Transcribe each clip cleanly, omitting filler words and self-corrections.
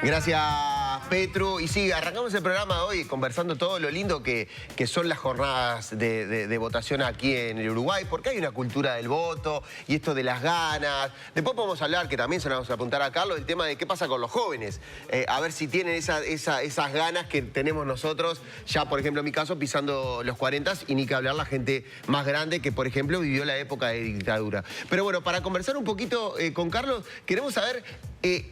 Gracias, Petru. Y sí, arrancamos el programa de hoy conversando todo lo lindo que son las jornadas de votación aquí en el Uruguay, porque hay una cultura del voto y esto de las ganas. Después podemos hablar, que también se lo vamos a apuntar a Carlos, el tema de qué pasa con los jóvenes. A ver si tienen esas ganas que tenemos nosotros, ya por ejemplo en mi caso, pisando los 40 y ni que hablar la gente más grande que por ejemplo vivió la época de dictadura. Pero bueno, para conversar un poquito con Carlos, queremos saber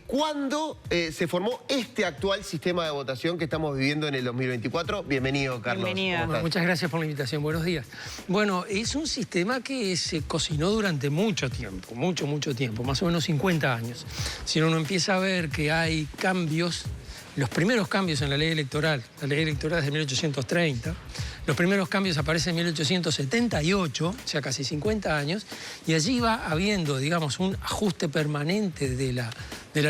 ¿cuándo se formó este actual sistema de votación que estamos viviendo en el 2024? Bienvenido, Carlos. Bienvenido. Bueno, muchas gracias por la invitación. Buenos días. Bueno, es un sistema que se cocinó durante mucho tiempo, mucho tiempo, más o menos 50 años. Si uno empieza a ver que hay cambios, los primeros cambios en la ley electoral es de 1830, los primeros cambios aparecen en 1878, o sea, casi 50 años, y allí va habiendo, digamos, un ajuste permanente de la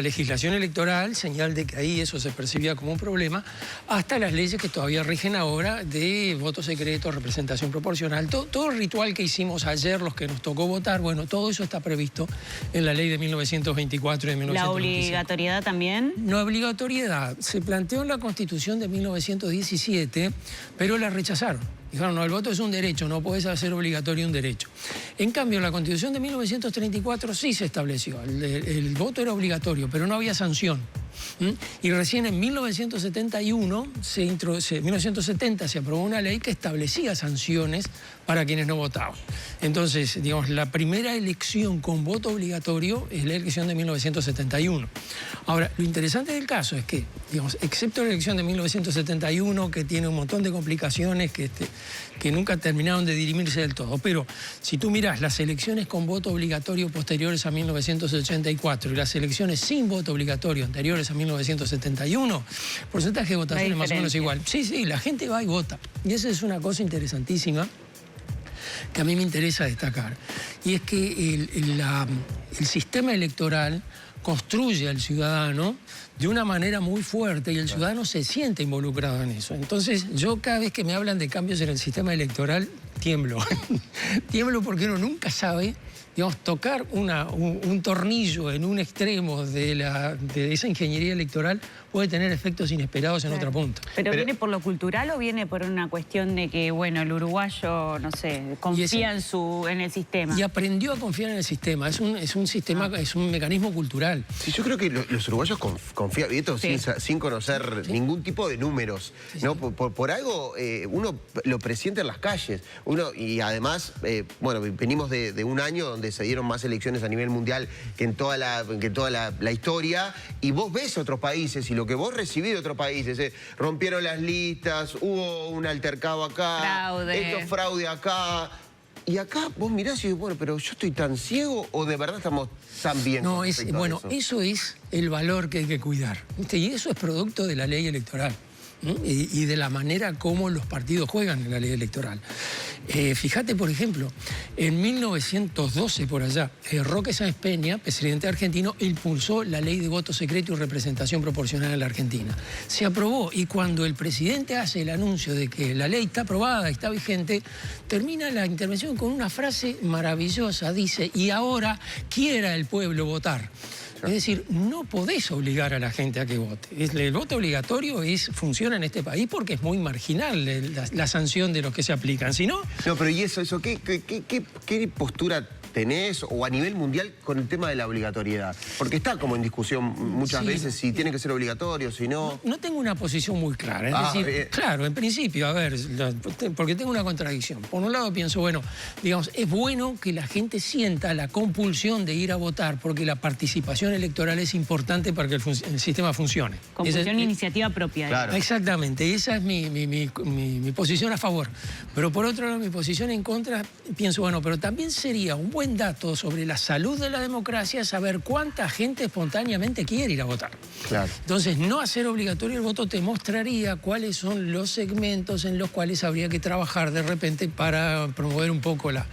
legislación electoral, señal de que ahí eso se percibía como un problema, hasta las leyes que todavía rigen ahora de voto secreto, representación proporcional, todo el ritual que hicimos ayer, los que nos tocó votar, bueno, todo eso está previsto en la ley de 1924 y de 1925. ¿La obligatoriedad también? No, obligatoriedad. Se planteó en la Constitución de 1917, pero la rechazaron. Dijeron, no, el voto es un derecho, no puedes hacer obligatorio un derecho. En cambio, en la Constitución de 1934 sí se estableció. El voto era obligatorio, pero no había sanción. Y recién en 1971, 1970 se aprobó una ley que establecía sanciones para quienes no votaban. Entonces, digamos, la primera elección con voto obligatorio es la elección de 1971. Ahora, lo interesante del caso es que, digamos, excepto la elección de 1971, que tiene un montón de complicaciones que nunca terminaron de dirimirse del todo, pero si tú miras las elecciones con voto obligatorio posteriores a 1984 y las elecciones sin voto obligatorio anteriores a 1971, porcentaje de votación es más o menos igual. Sí, la gente va y vota. Y esa es una cosa interesantísima que a mí me interesa destacar. Y es que el sistema electoral construye al ciudadano de una manera muy fuerte y el ciudadano se siente involucrado en eso. Entonces, yo cada vez que me hablan de cambios en el sistema electoral, tiemblo. Tiemblo porque uno nunca sabe, digamos, tocar un tornillo en un extremo de esa ingeniería electoral puede tener efectos inesperados en otra punta. ¿Pero viene por lo cultural o viene por una cuestión de que, bueno, el uruguayo, no sé, confía en el sistema? Y aprendió a confiar en el sistema. Es un sistema, es un mecanismo cultural. Sí, yo creo que los uruguayos confían, y esto sin conocer ningún tipo de números, ¿no? Por algo uno lo presiente en las calles. Y además, bueno, venimos de un año donde se dieron más elecciones a nivel mundial que en toda la historia, y vos ves otros países y lo que vos recibís de otros países, rompieron las listas, hubo un altercado acá, esto fraude acá. Y acá vos mirás y dices, bueno, pero yo estoy tan ciego o de verdad estamos tan bien. No, bueno, eso es el valor que hay que cuidar, ¿viste? Y eso es producto de la ley electoral y de la manera como los partidos juegan en la ley electoral. Fíjate, por ejemplo, en 1912, por allá, Roque Sáenz Peña, presidente argentino, impulsó la ley de voto secreto y representación proporcional en la Argentina. Se aprobó y cuando el presidente hace el anuncio de que la ley está aprobada y está vigente, termina la intervención con una frase maravillosa. Dice, y ahora quiera el pueblo votar. Es decir, no podés obligar a la gente a que vote. El voto obligatorio funciona en este país porque es muy marginal la sanción de los que se aplican. Si no... No, pero ¿y eso qué postura tenés o a nivel mundial con el tema de la obligatoriedad? Porque está como en discusión muchas veces si tiene que ser obligatorio, si no... No tengo una posición muy clara. Es decir, claro, en principio, a ver, porque tengo una contradicción. Por un lado pienso, bueno, digamos, es bueno que la gente sienta la compulsión de ir a votar porque la participación electoral es importante para que el sistema funcione. Compulsión e iniciativa propia. Claro. Exactamente, esa es mi posición a favor. Pero por otro lado, mi posición en contra, pienso, bueno, pero también sería un buen dato sobre la salud de la democracia saber cuánta gente espontáneamente quiere ir a votar. Claro. Entonces, no hacer obligatorio el voto te mostraría cuáles son los segmentos en los cuales habría que trabajar de repente para promover un poco la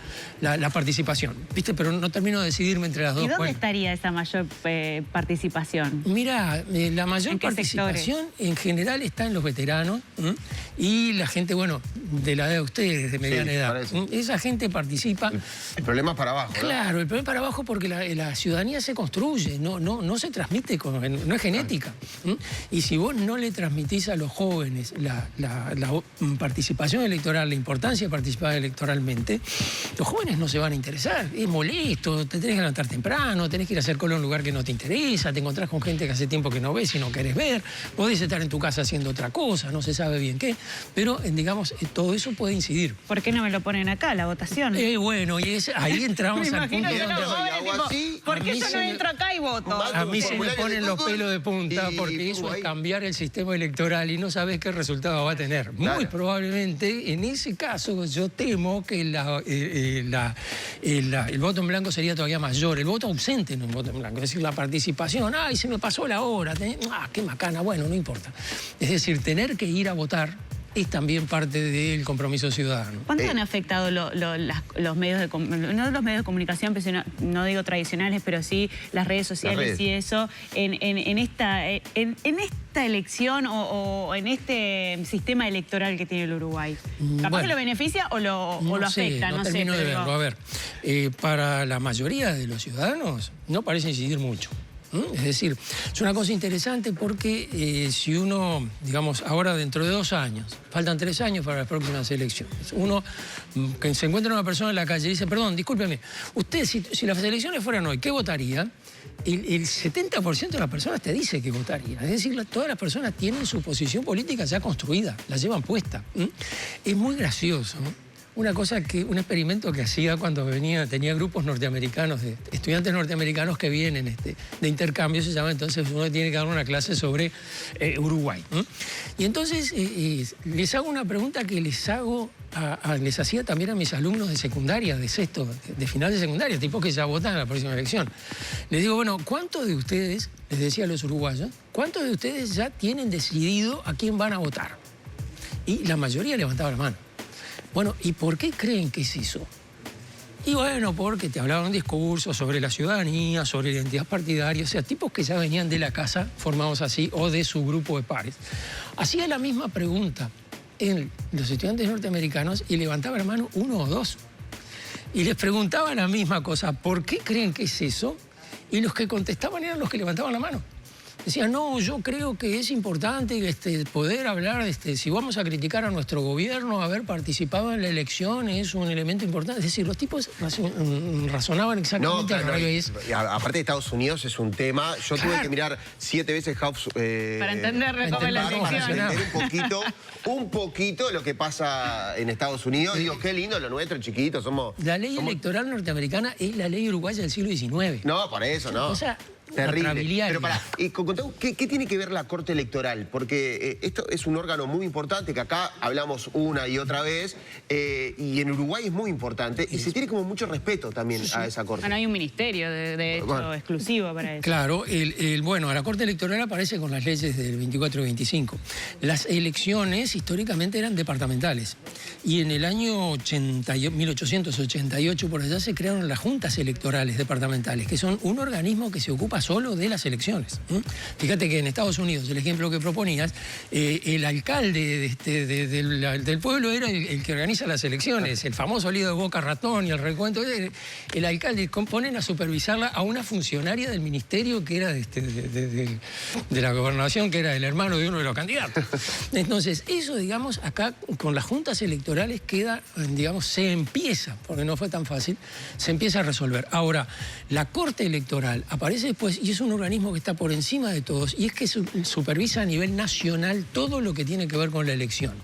participación. ¿Viste? Pero no termino de decidirme entre las dos. ¿Y dónde estaría esa mayor participación? Mira, la mayor participación en general está en los veteranos y la gente, bueno, de la edad de ustedes, de mediana edad. Esa gente participa. El problema es para abajo, ¿no? Claro, el problema es para abajo porque la ciudadanía se construye, no se transmite, no es genética. Y si vos no le transmitís a los jóvenes la participación electoral, la importancia de participar electoralmente, los jóvenes no se van a interesar. Es molesto, te tenés que levantar temprano, tenés que ir a hacer cola a un lugar que no te interesa, te encontrás con gente que hace tiempo que no ves y no querés ver, podés estar en tu casa haciendo otra cosa, no se sabe bien qué, pero digamos, todo eso puede incidir. ¿Por qué no me lo ponen acá, la votación? Bueno, y ahí entramos al punto donde... ¿Por qué yo no entro acá y voto? A mí se me ponen los pelos de punta porque eso es cambiar el sistema electoral y no sabes qué resultado va a tener. Muy probablemente, en ese caso, yo temo que el voto en blanco sería todavía mayor. El voto ausente no es voto en blanco. Es decir, la participación, ¡ay, se me pasó la hora! ¡Qué macana! Bueno, no importa. Es decir, tener que ir a votar es también parte del compromiso ciudadano. ¿Cuánto han afectado los medios de no los medios de comunicación, no digo tradicionales, pero sí las redes sociales y eso, en esta elección o en este sistema electoral que tiene el Uruguay? ¿Capaz que lo beneficia o lo afecta? No termino de verlo. A ver, para la mayoría de los ciudadanos no parece incidir mucho. Es decir, es una cosa interesante porque si uno, digamos, ahora dentro de 2 años, faltan 3 años para las próximas elecciones, uno que se encuentra una persona en la calle y dice, perdón, discúlpeme, usted si las elecciones fueran hoy, ¿qué votaría? El 70% de las personas te dice que votaría. Es decir, todas las personas tienen su posición política ya construida, la llevan puesta. Es muy gracioso, ¿no? Un experimento que hacía cuando tenía grupos norteamericanos, estudiantes norteamericanos que vienen de intercambio, se llama, entonces uno tiene que dar una clase sobre Uruguay. Y entonces les hago una pregunta que les hacía también a mis alumnos de secundaria, de sexto, de final de secundaria, tipos que ya votan en la próxima elección. Les digo, bueno, ¿cuántos de ustedes, les decía a los uruguayos, cuántos de ustedes ya tienen decidido a quién van a votar? Y la mayoría levantaba la mano. Bueno, ¿y por qué creen que es eso? Y bueno, porque te hablaban discursos sobre la ciudadanía, sobre la identidad partidaria, o sea, tipos que ya venían de la casa formados así o de su grupo de pares. Hacía la misma pregunta en los estudiantes norteamericanos y levantaba la mano 1 o 2. Y les preguntaba la misma cosa, ¿por qué creen que es eso? Y los que contestaban eran los que levantaban la mano. Decían, no, yo creo que es importante poder hablar, si vamos a criticar a nuestro gobierno, haber participado en la elección es un elemento importante. Es decir, los tipos razonaban exactamente al revés. Aparte de Estados Unidos es un tema. Yo tuve que mirar 7 veces House... para entender cómo es la elección. Para entender un poquito lo que pasa en Estados Unidos. Digo, qué lindo lo nuestro, chiquito, somos... La ley electoral norteamericana es la ley uruguaya del siglo XIX. No, por eso, no. O sea, terrible. Pero pará, ¿qué tiene que ver la Corte Electoral? Porque esto es un órgano muy importante que acá hablamos una y otra vez y en Uruguay es muy importante y se tiene como mucho respeto también a esa Corte. Bueno, hay un ministerio, de hecho, exclusivo para eso. Claro, bueno, la Corte Electoral aparece con las leyes del 24 y 25. Las elecciones históricamente eran departamentales y en el año 1888 por allá se crearon las juntas electorales departamentales, que son un organismo que se ocupa solo de las elecciones. Fíjate que en Estados Unidos, el ejemplo que proponías, el alcalde del pueblo era el que organiza las elecciones, el famoso lío de Boca Ratón y el recuento. El alcalde ponen a supervisarla a una funcionaria del ministerio que era de la gobernación, que era el hermano de uno de los candidatos. Entonces, eso, digamos, acá con las juntas electorales queda, digamos, se empieza, porque no fue tan fácil, se empieza a resolver. Ahora, la Corte Electoral aparece después y es un organismo que está por encima de todos y es que supervisa a nivel nacional todo lo que tiene que ver con la elección.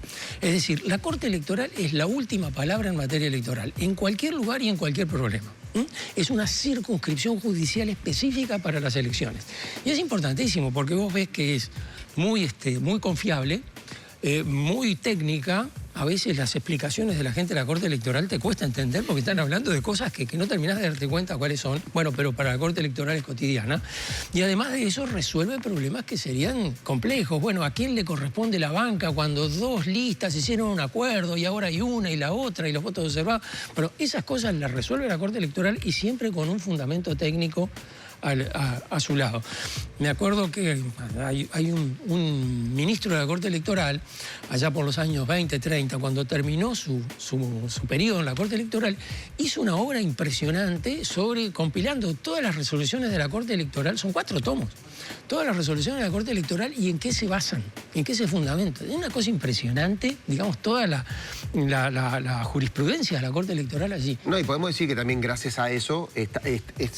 Es decir, la Corte Electoral es la última palabra en materia electoral, en cualquier lugar y en cualquier problema. Es una circunscripción judicial específica para las elecciones. Y es importantísimo porque vos ves que es muy confiable, muy técnica. A veces las explicaciones de la gente de la Corte Electoral te cuesta entender porque están hablando de cosas que no terminás de darte cuenta cuáles son. Bueno, pero para la Corte Electoral es cotidiana. Y además de eso resuelve problemas que serían complejos. Bueno, ¿a quién le corresponde la banca cuando 2 listas hicieron un acuerdo y ahora hay una y la otra y los votos observados? Bueno, esas cosas las resuelve la Corte Electoral y siempre con un fundamento técnico a su lado. Me acuerdo que hay un ministro de la Corte Electoral, allá por los años 20, 30, cuando terminó su periodo en la Corte Electoral, hizo una obra impresionante compilando todas las resoluciones de la Corte Electoral, son 4 tomos, todas las resoluciones de la Corte Electoral y en qué se basan, en qué se fundamentan. Es una cosa impresionante, digamos, toda la jurisprudencia de la Corte Electoral allí. No, y podemos decir que también gracias a eso es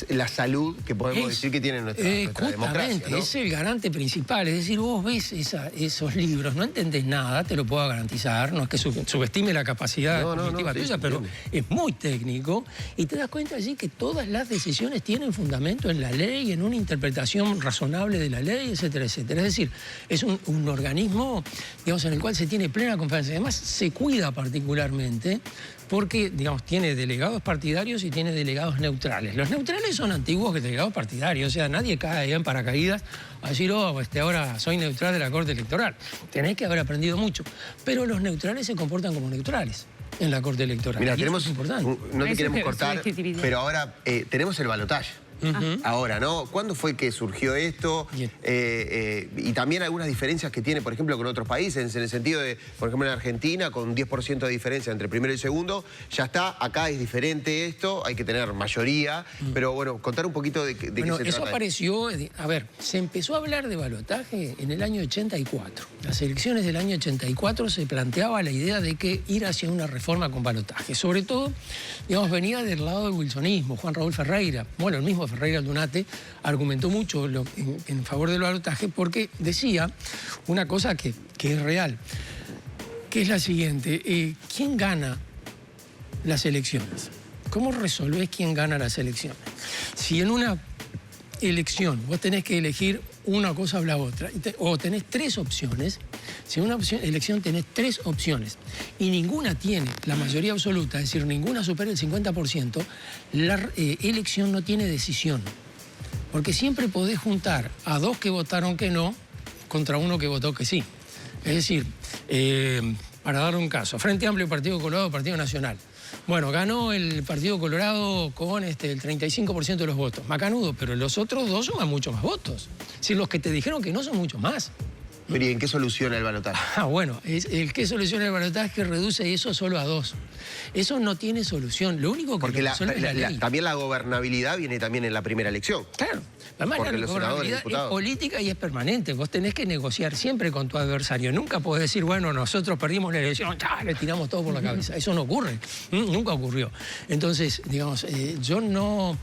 la salud que podemos decir que tiene nuestra democracia, ¿no? Es el garante principal, es decir, vos ves esos libros, no entendés nada, te lo puedo garantizar, no es que subestime la capacidad cognitiva tuya, pero es muy técnico y te das cuenta allí que todas las decisiones tienen fundamento en la ley, en una interpretación razonable de la ley, etcétera, etcétera. Es decir, es un organismo, digamos, en el cual se tiene plena confianza. Además, se cuida particularmente porque, digamos, tiene delegados partidarios y tiene delegados neutrales. Los neutrales son antiguos que delegados partidarios, o sea, nadie cae en paracaídas a decir, ahora soy neutral de la Corte Electoral. Tenés que haber aprendido mucho. Pero los neutrales se comportan como neutrales en la Corte Electoral. Mira, tenemos, importante. No te queremos cortar, pero ahora tenemos el balotaje. Ahora, ¿no? ¿Cuándo fue que surgió esto? Y también algunas diferencias que tiene, por ejemplo, con otros países, en el sentido de, por ejemplo, en Argentina, con 10% de diferencia entre primero y segundo, ya está, acá es diferente esto, hay que tener mayoría, pero bueno, contar un poquito de qué se trata. Eso apareció, a ver, se empezó a hablar de balotaje en el año 84. Las elecciones del año 84 se planteaba la idea de que ir hacia una reforma con balotaje. Sobre todo, digamos, venía del lado del wilsonismo, Juan Raúl Ferreira, bueno, el mismo Ferreira Aldunate argumentó mucho en favor del balotaje porque decía una cosa que es real, que es la siguiente: ¿quién gana las elecciones? ¿Cómo resolvés quién gana las elecciones? Si en una elección vos tenés que elegir una cosa o la otra, o tenés 3 opciones, si en una elección tenés 3 opciones y ninguna tiene la mayoría absoluta, es decir, ninguna supera el 50%, la elección no tiene decisión. Porque siempre podés juntar a 2 que votaron que no contra 1 que votó que sí. Es decir, para dar un caso, Frente Amplio, Partido Colorado, Partido Nacional. Bueno, ganó el Partido Colorado con el 35% de los votos. Macanudo, pero los otros 2 suman mucho más votos. Si los que te dijeron que no son mucho más. Pero ¿y en qué soluciona el balotaje? Bueno, el que soluciona el balotaje es que reduce eso solo a 2. Eso no tiene solución. Lo único que resuelve es la ley. También la gobernabilidad viene también en la primera elección. Claro. Además, porque la gobernabilidad es política y es permanente. Vos tenés que negociar siempre con tu adversario. Nunca podés decir, bueno, nosotros perdimos la elección, le tiramos todo por la cabeza. Eso no ocurre. Nunca ocurrió. Entonces, digamos, yo no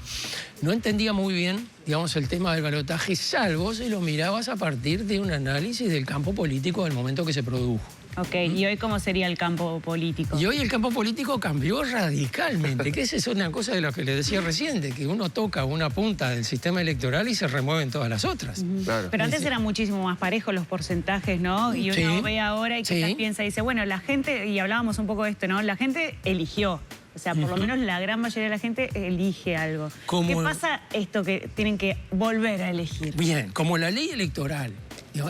entendía muy bien, digamos, el tema del balotaje, salvo si lo mirabas a partir de un análisis del campo político del momento que se produjo. Ok, ¿y hoy cómo sería el campo político? Y hoy el campo político cambió radicalmente, que esa es una cosa de lo que les decía recién, de que uno toca una punta del sistema electoral y se remueven todas las otras. Claro. Pero antes eran muchísimo más parejos los porcentajes, ¿no? Y uno ve ahora y quizás piensa y dice, bueno, la gente, y hablábamos un poco de esto, ¿no? La gente eligió. O sea, por lo menos la gran mayoría de la gente elige algo. ¿Qué pasa esto que tienen que volver a elegir? Bien, como la ley electoral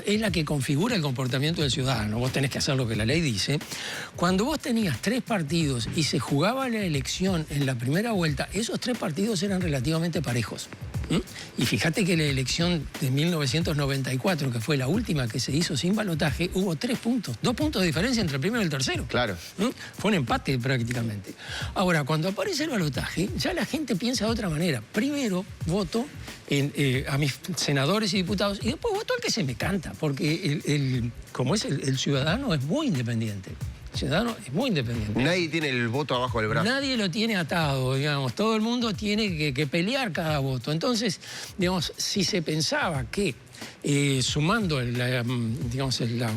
es la que configura el comportamiento del ciudadano, vos tenés que hacer lo que la ley dice. Cuando vos tenías 3 partidos y se jugaba la elección en la primera vuelta, esos 3 partidos eran relativamente parejos. Y fíjate que la elección de 1994, que fue la última que se hizo sin balotaje, hubo 3 puntos, 2 puntos de diferencia entre el primero y el tercero. Claro. Fue un empate prácticamente. Ahora, cuando aparece el balotaje, ya la gente piensa de otra manera. Primero voto a mis senadores y diputados y después voto al que se me canta, porque como es el ciudadano es muy independiente. El ciudadano es muy independiente. Nadie tiene el voto abajo del brazo. Nadie lo tiene atado, digamos. Todo el mundo tiene que pelear cada voto. Entonces, digamos, si se pensaba que sumando la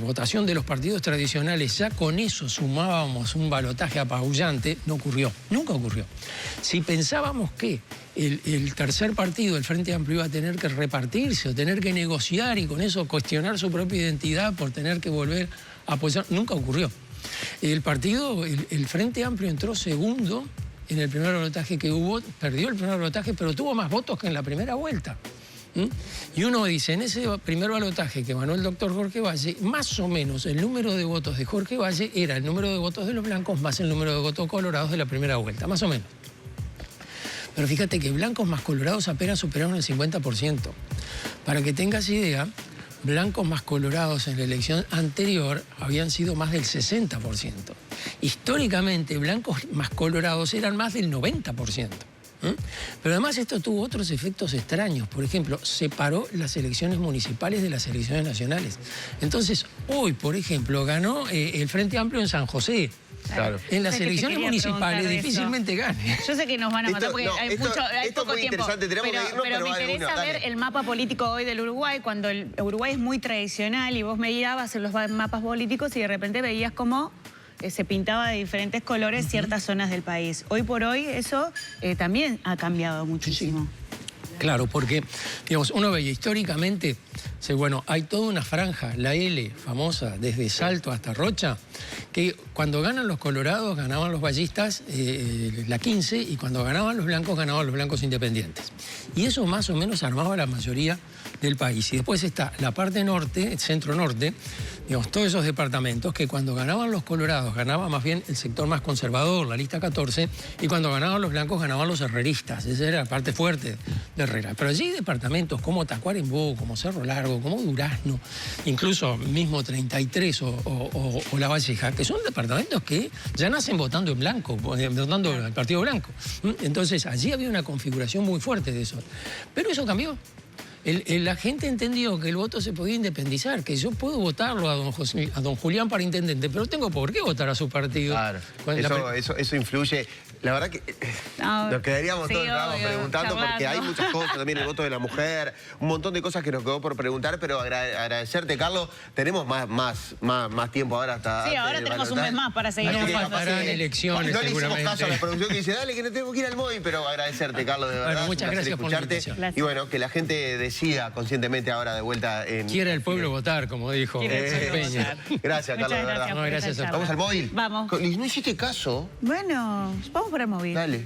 votación de los partidos tradicionales, ya con eso sumábamos un balotaje apabullante, no ocurrió, nunca ocurrió. Si pensábamos que el tercer partido, el Frente Amplio, iba a tener que repartirse o tener que negociar y con eso cuestionar su propia identidad por tener que volver a apoyar, nunca ocurrió. El Frente Amplio entró segundo en el primer balotaje que hubo, perdió el primer balotaje, pero tuvo más votos que en la primera vuelta. Y uno dice, en ese primer balotaje que ganó el doctor Jorge Valle, más o menos el número de votos de Jorge Valle era el número de votos de los blancos más el número de votos colorados de la primera vuelta, más o menos. Pero fíjate que blancos más colorados apenas superaron el 50%. Para que tengas idea, blancos más colorados en la elección anterior habían sido más del 60%. Históricamente, blancos más colorados eran más del 90%. Pero además esto tuvo otros efectos extraños. Por ejemplo, separó las elecciones municipales de las elecciones nacionales. Entonces, hoy, por ejemplo, ganó el Frente Amplio en San José. Claro. En las elecciones municipales difícilmente gane. Yo sé que nos van a matar porque hay poco tiempo. Pero me interesa ver el mapa político hoy del Uruguay, cuando el Uruguay es muy tradicional y vos mirabas en los mapas políticos y de repente veías cómo se pintaba de diferentes colores ciertas zonas del país. Hoy por hoy eso también ha cambiado muchísimo. Sí. Claro, porque, digamos, uno veía históricamente, bueno, hay toda una franja, la L famosa, desde Salto hasta Rocha, que cuando ganan los colorados, ganaban los ballistas la 15, y cuando ganaban los blancos independientes. Y eso más o menos armaba la mayoría del país. Y después está la parte norte, el centro-norte, digamos, todos esos departamentos que cuando ganaban los colorados, ganaba más bien el sector más conservador, la lista 14, y cuando ganaban los blancos, ganaban los herreristas. Esa era la parte fuerte de Herrera. Pero allí hay departamentos como Tacuarembó, como Cerro Largo, como Durazno, incluso mismo 33 o La Valleja, que son departamentos que ya nacen votando en blanco, votando al Partido Blanco. Entonces, allí había una configuración muy fuerte de eso. Pero eso cambió. La gente entendió que el voto se podía independizar, que yo puedo votarlo a don Julián para intendente, pero tengo por qué votar a su partido. Claro, eso influye. La verdad que nos quedaríamos todo el programa preguntando, porque hay muchas cosas, también el voto de la mujer, un montón de cosas que nos quedó por preguntar, pero agradecerte, Carlos. Tenemos más tiempo ahora hasta... Sí, ahora tenemos un mes más para seguir. No faltarán elecciones, no le hicimos seguramente. caso a la producción que dice, dale, que no tengo que ir al móvil, pero agradecerte, Carlos, de verdad. Bueno, muchas gracias por la invitación. Y bueno, que la gente decida conscientemente ahora de vuelta en... Quiere el pueblo votar, como dijo Peña. Gracias, Carlos, de verdad. No, gracias a todos. ¿Vamos al móvil? Vamos. ¿No hiciste caso? Bueno, vamos por el móvil. Dale.